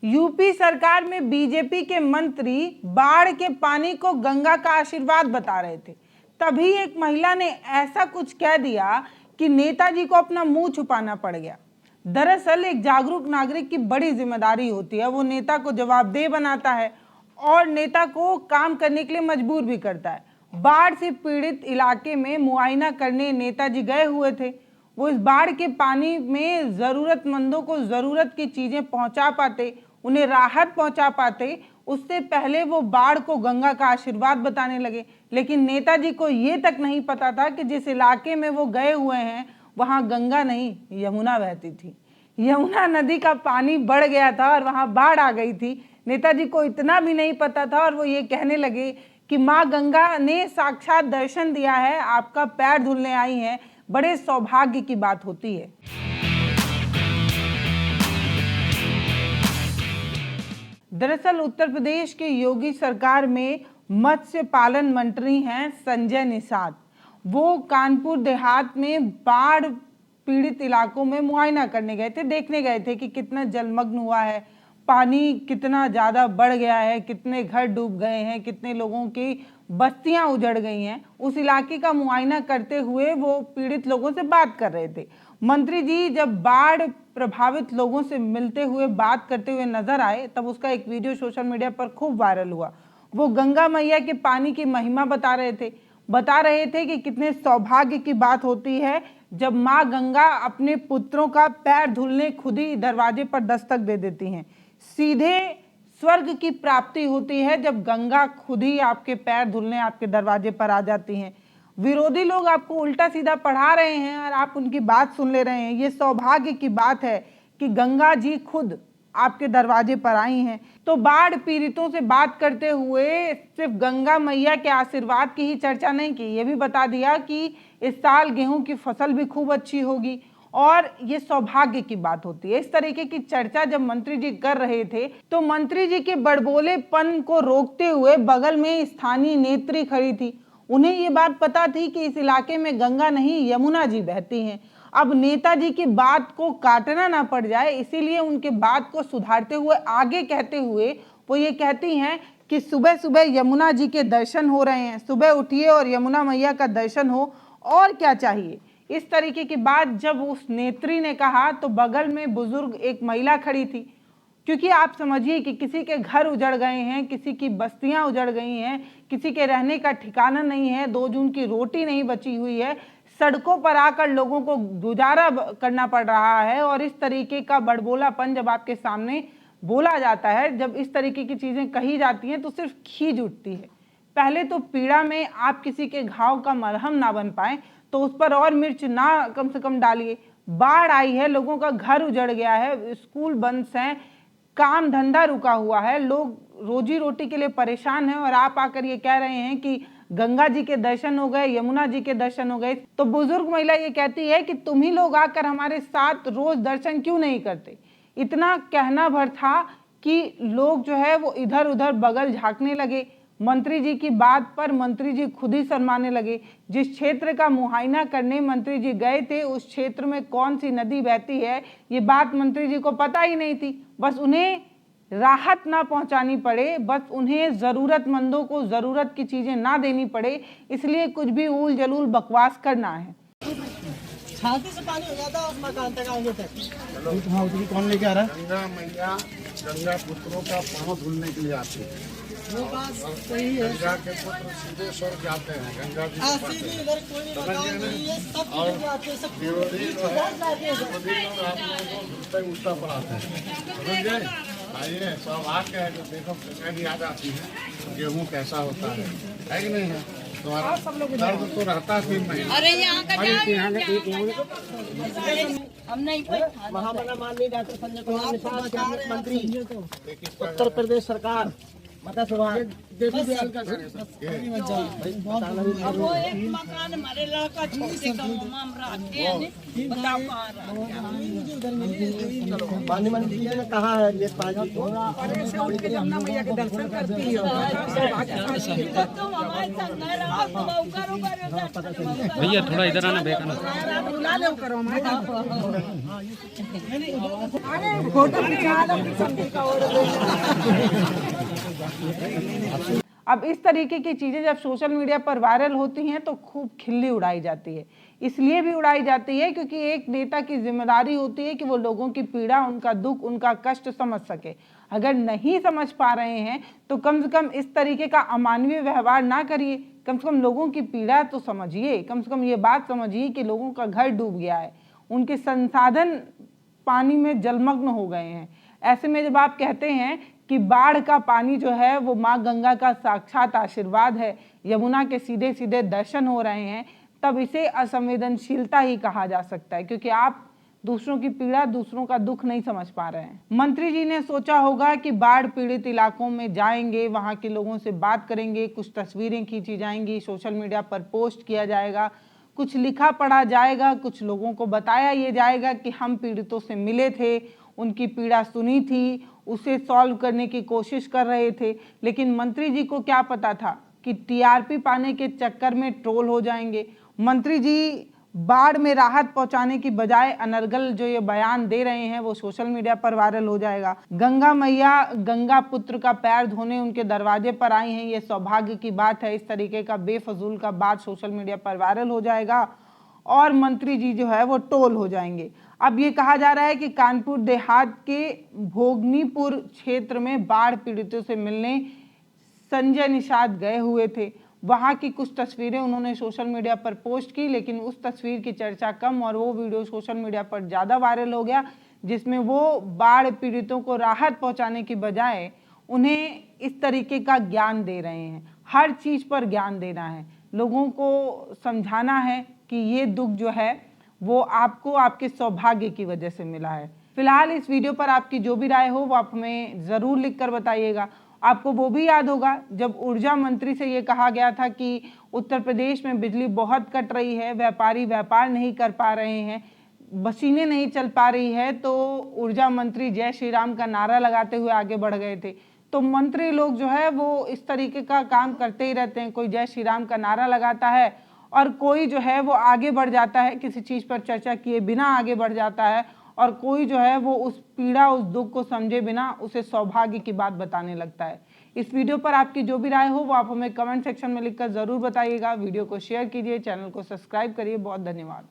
UP सरकार में BJP के मंत्री बाढ़ के पानी को गंगा का आशीर्वाद बता रहे थे। तभी एक महिला ने ऐसा कुछ कह दिया कि नेताजी को अपना मुंह छुपाना पड़ गया। दरअसल एक जागरूक नागरिक की बड़ी जिम्मेदारी होती है, वो नेता को जवाबदेह बनाता है और नेता को काम करने के लिए मजबूर भी करता है। बाढ़ से पीड़ित इलाके में मुआयना करने नेताजी गए हुए थे। वो इस बाढ़ के पानी में जरूरतमंदों को जरूरत की चीजें पहुंचा पाते, उन्हें राहत पहुंचा पाते। उससे पहले वो बाढ़ को गंगा का आशीर्वाद बताने लगे। लेकिन नेताजी को ये तक नहीं पता था कि जिस इलाके में वो गए हुए हैं वहाँ गंगा नहीं यमुना बहती थी। यमुना नदी का पानी बढ़ गया था और वहाँ बाढ़ आ गई थी। नेताजी को इतना भी नहीं पता था और वो ये कहने लगे कि माँ गंगा ने साक्षात दर्शन दिया है, आपका पैर धुलने आई हैं। बड़े सौभाग्य की बात होती है। दरअसल उत्तर प्रदेश के योगी सरकार में मत्स्य पालन मंत्री हैं संजय निषाद। वो कानपुर देहात में बाढ़ पीड़ित इलाकों में मुआयना करने गए थे, देखने गए थे कि कितना जलमग्न हुआ है, पानी कितना ज़्यादा बढ़ गया है, कितने घर डूब गए हैं, कितने लोगों की बस्तियां उजड़ गई हैं। उस इलाके का मुआयना करते हुए वो पीड़ित लोगों से बात कर रहे थे। मंत्री जी जब बाढ़ प्रभावित लोगों से मिलते हुए बात करते हुए नजर आए तब उसका एक वीडियो सोशल मीडिया पर खूब वायरल हुआ। वो गंगा मैया के पानी की महिमा बता रहे थे कि कितने सौभाग्य की बात होती है जब माँ गंगा अपने पुत्रों का पैर धुलने खुद ही दरवाजे पर दस्तक दे देती हैं। सीधे स्वर्ग की प्राप्ति होती है जब गंगा खुद ही आपके पैर धुलने आपके दरवाजे पर आ जाती हैं। विरोधी लोग आपको उल्टा सीधा पढ़ा रहे हैं और आप उनकी बात सुन ले रहे हैं। ये सौभाग्य की बात है कि गंगा जी खुद आपके दरवाजे पर आई हैं। तो बाढ़ पीड़ितों से बात करते हुए सिर्फ गंगा मैया के आशीर्वाद की ही चर्चा नहीं की, ये भी बता दिया कि इस साल गेहूं की फसल भी खूब अच्छी होगी और ये सौभाग्य की बात होती है। इस तरीके की चर्चा जब मंत्री जी कर रहे थे तो मंत्री जी के बड़बोलेपन को रोकते हुए बगल में स्थानीय नेत्री खड़ी थी। उन्हें ये बात पता थी कि इस इलाके में गंगा नहीं यमुना जी बहती हैं। अब नेताजी की बात को काटना ना पड़ जाए, इसीलिए उनके बात को सुधारते हुए आगे कहते हुए वो ये कहती हैं कि सुबह सुबह यमुना जी के दर्शन हो रहे हैं, सुबह उठिए और यमुना मैया का दर्शन हो, और क्या चाहिए। इस तरीके की बात जब उस नेत्री ने कहा तो बगल में बुजुर्ग एक महिला खड़ी थी। क्योंकि आप समझिए कि किसी के घर उजड़ गए हैं, किसी की बस्तियां उजड़ गई हैं, किसी के रहने का ठिकाना नहीं है, 2 जून की रोटी नहीं बची हुई है, सड़कों पर आकर लोगों को गुजारा करना पड़ रहा है। और इस तरीके का बड़बोलापन जब आपके सामने बोला जाता है, जब इस तरीके की चीज़ें कही जाती हैं तो सिर्फ खीज उठती है। पहले तो पीड़ा में आप किसी के घाव का मरहम ना बन पाए तो उस पर और मिर्च ना कम से कम डालिए। बाढ़ आई है, लोगों का घर उजड़ गया है, स्कूल बंद हैं, काम धंधा रुका हुआ है, लोग रोजी रोटी के लिए परेशान हैं और आप आकर ये कह रहे हैं कि गंगा जी के दर्शन हो गए, यमुना जी के दर्शन हो गए। तो बुजुर्ग महिला ये कहती है कि तुम ही लोग आकर हमारे साथ रोज दर्शन क्यों नहीं करते। इतना कहना भर था कि लोग जो है वो इधर उधर बगल झांकने लगे। मंत्री जी की बात पर मंत्री जी खुद ही शर्माने लगे। जिस क्षेत्र का मुआयना करने मंत्री जी गए थे उस क्षेत्र में कौन सी नदी बहती है ये बात मंत्री जी को पता ही नहीं थी। बस उन्हें राहत ना पहुंचानी पड़े, बस उन्हें ज़रूरतमंदों को ज़रूरत की चीज़ें ना देनी पड़े, इसलिए कुछ भी ऊल जलूल बकवास करना है। छाती से पानी हो जाता है उस मकान तक आगे तक। हाँ, उधर कौन लेके आ रहा है? गंगा मैया गंगा पुत्रों का पाँव धुलने के लिए आती है। वो बात सही है। गंगा के पुत्र सीधे स्वर्ग जाते हैं। गंगा जी सीधे इधर कोई नहीं मकान नहीं है, सब चीज़ आते हैं, सब विरोधी लोग आप लोगों को उल्टा पढ़ाते हैं। समझ गए? आइए सौभाग्य है जो देखो गंगा जी आ जाती है तो गेहूँ कैसा होता है कि नहीं है? तुम्हारा दर्द तो रहता है 3 महीने। अरे यहाँ का हम नहीं महामना माननीय डॉक्टर संजय कुमार निषाद, मुख्यमंत्री उत्तर प्रदेश सरकार मतलब सुबह देवी दयाल का घर है सर। अब वो एक मकान हमारे लड़का छोड़ के गाँव में हम रहते हैं नहीं, बताओ कहाँ रहते पानी मन जी ने कहा है ये पानी हैं। तुम हमारे संग नहीं रहो, तुम उकर उकर भैया थोड़ा इधर आना बेकना। अब इस तरीके की चीज़ें जब सोशल मीडिया पर वायरल होती हैं तो खूब खिल्ली उड़ाई जाती है। इसलिए भी उड़ाई जाती है क्योंकि एक नेता की जिम्मेदारी होती है कि वो लोगों की पीड़ा, उनका दुख, उनका कष्ट समझ सके। अगर नहीं समझ पा रहे हैं तो कम से कम इस तरीके का अमानवीय व्यवहार ना करिए। कम से कम लोगों की पीड़ा तो समझिए। कम से कम ये बात समझिए कि लोगों का घर डूब गया है, उनके संसाधन पानी में जलमग्न हो गए हैं। ऐसे में जब आप कहते हैं कि बाढ़ का पानी जो है वो माँ गंगा का साक्षात आशीर्वाद है, यमुना के सीधे सीधे दर्शन हो रहे हैं, तब इसे असंवेदनशीलता ही कहा जा सकता है, क्योंकि आप दूसरों की पीड़ा, दूसरों का दुख नहीं समझ पा रहे हैं। मंत्री जी ने सोचा होगा कि बाढ़ पीड़ित इलाकों में जाएंगे, वहां के लोगों से बात करेंगे, कुछ तस्वीरें खींची जाएंगी, सोशल मीडिया पर पोस्ट किया जाएगा, कुछ लिखा पढ़ा जाएगा, कुछ लोगों को बताया ये जाएगा कि हम पीड़ितों से मिले थे, उनकी पीड़ा सुनी थी, उसे सॉल्व करने की कोशिश कर रहे थे। लेकिन मंत्री जी को क्या पता था कि टीआरपी पाने के चक्कर में ट्रोल हो जाएंगे। मंत्री जी बाढ़ में राहत पहुंचाने की बजाय अनर्गल जो ये बयान दे रहे हैं वो सोशल मीडिया पर वायरल हो जाएगा। गंगा मैया गंगा पुत्र का पैर धोने उनके दरवाजे पर आई हैं, ये सौभाग्य की बात है। इस तरीके का बेफजूल का बात सोशल मीडिया पर वायरल हो जाएगा और मंत्री जी जो है वो ट्रोल हो जाएंगे। अब ये कहा जा रहा है कि कानपुर देहात के भोगनीपुर क्षेत्र में बाढ़ पीड़ितों से मिलने संजय निषाद गए हुए थे। वहाँ की कुछ तस्वीरें उन्होंने सोशल मीडिया पर पोस्ट की, लेकिन उस तस्वीर की चर्चा कम और वो वीडियो सोशल मीडिया पर ज़्यादा वायरल हो गया, जिसमें वो बाढ़ पीड़ितों को राहत पहुँचाने की बजाय उन्हें इस तरीके का ज्ञान दे रहे हैं। हर चीज़ पर ज्ञान देना है, लोगों को समझाना है कि ये दुख जो है वो आपको आपके सौभाग्य की वजह से मिला है। फिलहाल इस वीडियो पर आपकी जो भी राय हो वो आप हमें ज़रूर लिख कर बताइएगा। आपको वो भी याद होगा जब ऊर्जा मंत्री से ये कहा गया था कि उत्तर प्रदेश में बिजली बहुत कट रही है, व्यापारी व्यापार नहीं कर पा रहे हैं, मशीनें नहीं चल पा रही है, तो ऊर्जा मंत्री जय श्री राम का नारा लगाते हुए आगे बढ़ गए थे। तो मंत्री लोग जो है वो इस तरीके का काम करते ही रहते हैं, कोई जय श्री राम का नारा लगाता है और कोई जो है वो आगे बढ़ जाता है, किसी चीज़ पर चर्चा किए बिना आगे बढ़ जाता है, और कोई जो है वो उस पीड़ा, उस दुख को समझे बिना उसे सौभाग्य की बात बताने लगता है। इस वीडियो पर आपकी जो भी राय हो वो आप हमें कमेंट सेक्शन में लिखकर ज़रूर बताइएगा। वीडियो को शेयर कीजिए, चैनल को सब्सक्राइब करिए। बहुत धन्यवाद।